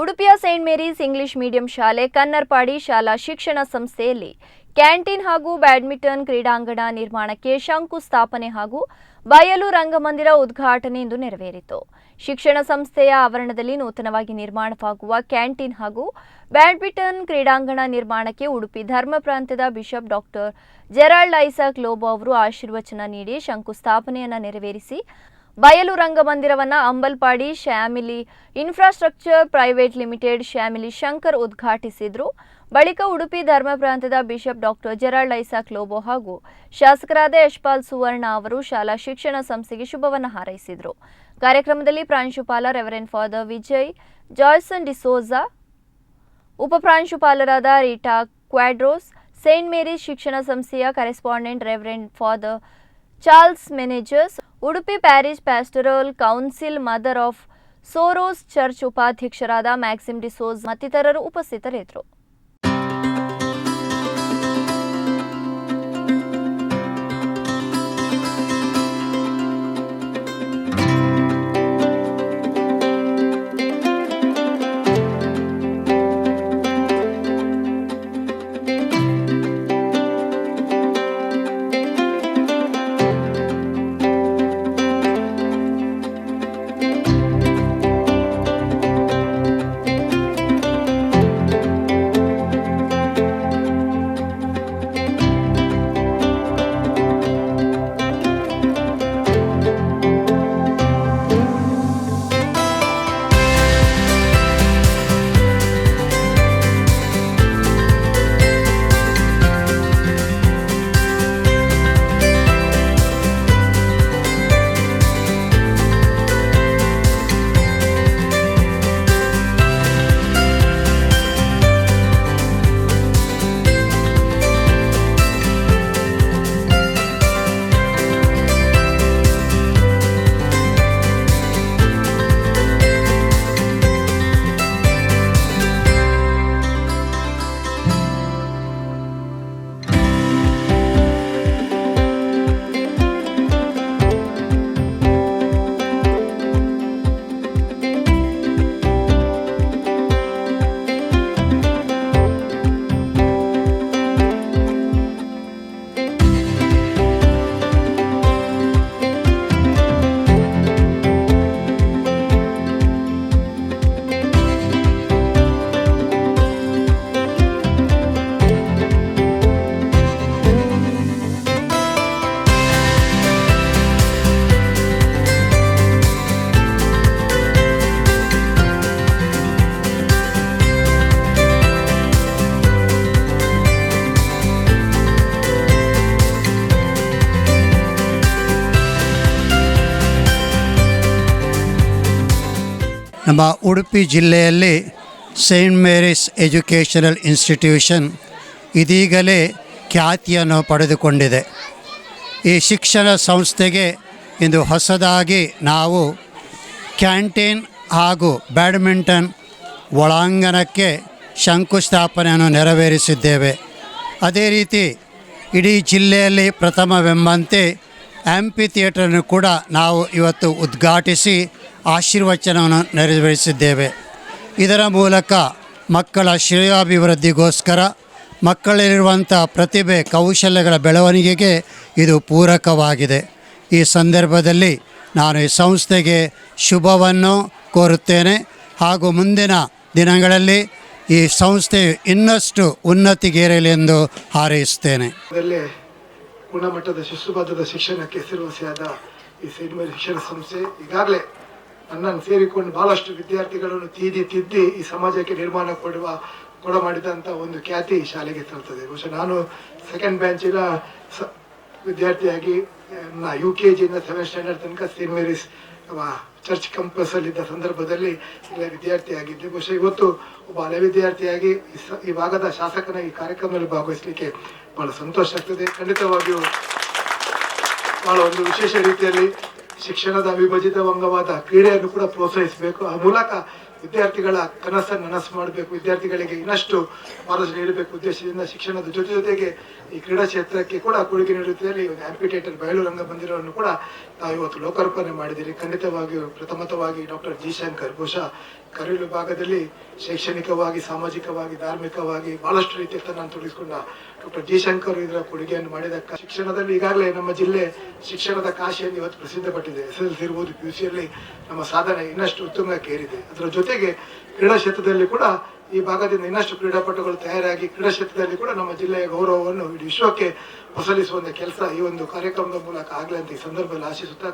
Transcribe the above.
ಉಡುಪಿಯ Saint Mary's English medium ಶಾಲೆ ಕನ್ನರ್ಪಾಡಿ ಶಾಲಾ ಶಿಕ್ಷಣ ಸಂಸ್ಥೆಯಲ್ಲಿ ಕ್ಯಾಂಟೀನ್ ಹಾಗೂ ಬ್ಯಾಡ್ಮಿಂಟನ್ ಕ್ರೀಡಾಂಗಣ ನಿರ್ಮಾಣಕ್ಕೆ ಶಂಕುಸ್ಥಾಪನೆ ಹಾಗೂ ಬಯಲು ರಂಗಮಂದಿರ ಉದ್ಘಾಟನೆ ಇಂದು ನೆರವೇರಿತು. ಶಿಕ್ಷಣ ಸಂಸ್ಥೆಯ ಆವರಣದಲ್ಲಿ ನೂತನವಾಗಿ ನಿರ್ಮಾಣವಾಗುವ ಕ್ಯಾಂಟೀನ್ ಹಾಗೂ ಬ್ಯಾಡ್ಮಿಂಟನ್ ಕ್ರೀಡಾಂಗಣ ನಿರ್ಮಾಣಕ್ಕೆ ಉಡುಪಿ ಧರ್ಮ ಪ್ರಾಂತ್ಯದ bishop doctor Gerald Isaac Lobo ಅವರು ಆಶೀರ್ವಚನ ನೀಡಿ ಶಂಕುಸ್ಥಾಪನೆಯನ್ನು ನೆರವೇರಿಸಿ ಬಯಲು ರಂಗಮಂದಿರವನ್ನು Ambalpadi Shyamili infrastructure private limited Shyamili Shankar ಉದ್ಘಾಟಿಸಿದರು. ಬಳಿಕ ಉಡುಪಿ ಧರ್ಮ ಪ್ರಾಂತ್ಯದ bishop doctor Gerald Isaac Lobo ಹಾಗೂ ಶಾಸಕರಾದ ಯಶ್ಪಾಲ್ ಸುವರ್ಣ ಅವರು ಶಾಲಾ ಶಿಕ್ಷಣ ಸಂಸ್ಥೆಗೆ ಶುಭವನ್ನು ಹಾರೈಸಿದರು. ಕಾರ್ಯಕ್ರಮದಲ್ಲಿ ಪ್ರಾಂಶುಪಾಲ ರೆವರೆಂಡ್ ಫಾದರ್ ವಿಜಯ್ ಜಾಯ್ಸನ್ ಡಿಸೋಜಾ, ಉಪಪ್ರಾಂಶುಪಾಲರಾದ ರೀಟಾ ಕ್ವಾಡ್ರೋಸ್, ಸೇಂಟ್ ಮೇರೀಸ್ ಶಿಕ್ಷಣ ಸಂಸ್ಥೆಯ correspondent reverend father Charles Menezes, Udupi parish pastoral council mother of sorrows church ಉಪಾಧ್ಯಕ್ಷರಾದ ಮ್ಯಾಕ್ಸಿಮ್ ಡಿಸೋಜ್ ಮತ್ತಿತರರು ಉಪಸ್ಥಿತರಿದ್ದರು. ನಮ್ಮ ಉಡುಪಿ ಜಿಲ್ಲೆಯಲ್ಲಿ ಸೇಂಟ್ ಮೇರೀಸ್ ಎಜುಕೇಷನಲ್ ಇನ್ಸ್ಟಿಟ್ಯೂಷನ್ ಇದೀಗಲೇ ಖ್ಯಾತಿಯನ್ನು ಪಡೆದುಕೊಂಡಿದೆ. ಈ ಶಿಕ್ಷಣ ಸಂಸ್ಥೆಗೆ ಇಂದು ಹೊಸದಾಗಿ ನಾವು ಕ್ಯಾಂಟೀನ್ ಹಾಗೂ ಬ್ಯಾಡ್ಮಿಂಟನ್ ಒಳಾಂಗಣಕ್ಕೆ ಶಂಕುಸ್ಥಾಪನೆಯನ್ನು ನೆರವೇರಿಸಿದ್ದೇವೆ. ಅದೇ ರೀತಿ ಇಡೀ ಜಿಲ್ಲೆಯಲ್ಲಿ ಪ್ರಥಮವೆಂಬಂತೆ ಆಂಪಿ ಥಿಯೇಟರನ್ನು ಕೂಡ ನಾವು ಇವತ್ತು ಉದ್ಘಾಟಿಸಿ ಆಶೀರ್ವಚನವನ್ನು ನೆರವೇರಿಸಿದ್ದೇವೆ. ಇದರ ಮೂಲಕ ಮಕ್ಕಳ ಶ್ರೇಯೋಭಿವೃದ್ಧಿಗೋಸ್ಕರ ಮಕ್ಕಳಲ್ಲಿರುವಂಥ ಪ್ರತಿಭೆ ಕೌಶಲ್ಯಗಳ ಬೆಳವಣಿಗೆಗೆ ಇದು ಪೂರಕವಾಗಿದೆ. ಈ ಸಂದರ್ಭದಲ್ಲಿ ನಾನು ಈ ಸಂಸ್ಥೆಗೆ ಶುಭವನ್ನು ಕೋರುತ್ತೇನೆ ಹಾಗೂ ಮುಂದಿನ ದಿನಗಳಲ್ಲಿ ಈ ಸಂಸ್ಥೆಯು ಇನ್ನಷ್ಟು ಉನ್ನತಿಗೇರಲಿ ಎಂದು ಹಾರೈಸುತ್ತೇನೆ. ಗುಣಮಟ್ಟದ ಶಿಸ್ತುಬದ್ಧದ ಶಿಕ್ಷಣಕ್ಕೆ ಹೆಸರುವಾಸಿಯಾದ ಈ ಸೇಂಟ್ ಮೇರೀಸ್ ಶಿಕ್ಷಣ ಸಂಸ್ಥೆ ಈಗಾಗಲೇ ನನ್ನನ್ನು ಸೇರಿಕೊಂಡು ಬಹಳಷ್ಟು ವಿದ್ಯಾರ್ಥಿಗಳನ್ನು ತಿದ್ದಿ ಈ ಸಮಾಜಕ್ಕೆ ನಿರ್ಮಾಣ ಕೊಡ ಮಾಡಿದಂಥ ಒಂದು ಖ್ಯಾತಿ ಈ ಶಾಲೆಗೆ ತರ್ತದೆ. ಬಹುಶಃ ನಾನು ಸೆಕೆಂಡ್ ಬ್ಯಾಚಿನ ವಿದ್ಯಾರ್ಥಿಯಾಗಿ UKGಯಿಂದ 7th ಸ್ಟ್ಯಾಂಡರ್ಡ್ ತನಕ ಸೇಂಟ್ ಮೇರೀಸ್ ಚರ್ಚ್ ಕ್ಯಾಂಪಸ್ಸಲ್ಲಿದ್ದ ಸಂದರ್ಭದಲ್ಲಿ ಇಲ್ಲೇ ವಿದ್ಯಾರ್ಥಿಯಾಗಿದ್ದೆ. ಬಹುಶಃ ಇವತ್ತು ಒಬ್ಬ ಹಳೆ ವಿದ್ಯಾರ್ಥಿಯಾಗಿ ಈ ಭಾಗದ ಶಾಸಕನ ಈ ಕಾರ್ಯಕ್ರಮದಲ್ಲಿ ಭಾಗವಹಿಸಲಿಕ್ಕೆ ಬಹಳ ಸಂತೋಷ ಆಗ್ತದೆ. ಖಂಡಿತವಾಗಿಯೂ ಬಹಳ ಒಂದು ವಿಶೇಷ ರೀತಿಯಲ್ಲಿ ಶಿಕ್ಷಣದ ಅವಿಭಜಿತ ಅಂಗವಾದ ಕ್ರೀಡೆಯನ್ನು ಕೂಡ ಪ್ರೋತ್ಸಾಹಿಸಬೇಕು. ಆ ಮೂಲಕ ವಿದ್ಯಾರ್ಥಿಗಳ ಕನಸನ್ನು ನನಸು ಮಾಡಬೇಕು, ವಿದ್ಯಾರ್ಥಿಗಳಿಗೆ ಇನ್ನಷ್ಟು ಮಾರ್ಗದರ್ಶನ ನೀಡಬೇಕು ಉದ್ದೇಶದಿಂದ ಶಿಕ್ಷಣದ ಜೊತೆಗೆ ಈ ಕ್ರೀಡಾ ಕ್ಷೇತ್ರಕ್ಕೆ ಕೂಡ ಕೊಡುಗೆ ನೀಡುತ್ತಿದ್ದಲ್ಲಿ ಒಂದು ಆಂಪಿಟೇಟರ್ ಬಯಲು ರಂಗಮಂದಿರವನ್ನು ಕೂಡ ನಾವು ಇವತ್ತು ಲೋಕಾರ್ಪಣೆ ಮಾಡಿದ್ದೀರಿ. ಖಂಡಿತವಾಗಿಯೂ ಪ್ರಥಮತವಾಗಿ ಡಾಕ್ಟರ್ ಜಿ ಶಂಕರ್ ಬಹುಶಃ ಕರೀಲು ಭಾಗದಲ್ಲಿ ಶೈಕ್ಷಣಿಕವಾಗಿ, ಸಾಮಾಜಿಕವಾಗಿ, ಧಾರ್ಮಿಕವಾಗಿ ಬಹಳಷ್ಟು ರೀತಿಯಲ್ಲಿ ತನ್ನನ್ನು ತೊಡಗಿಸಿಕೊಂಡ ಡಾಕ್ಟರ್ ಜಿ ಶಂಕರ್ ಇದರ ಕೊಡುಗೆಯನ್ನು ಮಾಡಿದ ಶಿಕ್ಷಣದಲ್ಲಿ ಈಗಾಗಲೇ ನಮ್ಮ ಜಿಲ್ಲೆ ಶಿಕ್ಷಣದ ಕಾಶಿಯಲ್ಲಿ ಇವತ್ತು ಪ್ರಸಿದ್ಧಪಟ್ಟಿದೆ. SSLC ಇರ್ಬೋದು, PUCಯಲ್ಲಿ ನಮ್ಮ ಸಾಧನೆ ಇನ್ನಷ್ಟು ಉತ್ತುಂಗಕ್ಕೇರಿದೆ. ಅದರ ಜೊತೆಗೆ ಕ್ರೀಡಾ ಕ್ಷೇತ್ರದಲ್ಲಿ ಕೂಡ ಈ ಭಾಗದಿಂದ ಇನ್ನಷ್ಟು ಕ್ರೀಡಾಪಟುಗಳು ತಯಾರಾಗಿ ಕ್ರೀಡಾ ಕ್ಷೇತ್ರದಲ್ಲಿ ಕೂಡ ನಮ್ಮ ಜಿಲ್ಲೆಯ ಗೌರವವನ್ನು ಇಡೀ ವಿಶ್ವಕ್ಕೆ ಹೊಸಲಿಸುವಂತ ಕೆಲಸ ಈ ಒಂದು ಕಾರ್ಯಕ್ರಮದ ಮೂಲಕ ಆಗಲಿ ಅಂತ ಈ ಸಂದರ್ಭದಲ್ಲಿ ಆಶಿಸುತ್ತಾ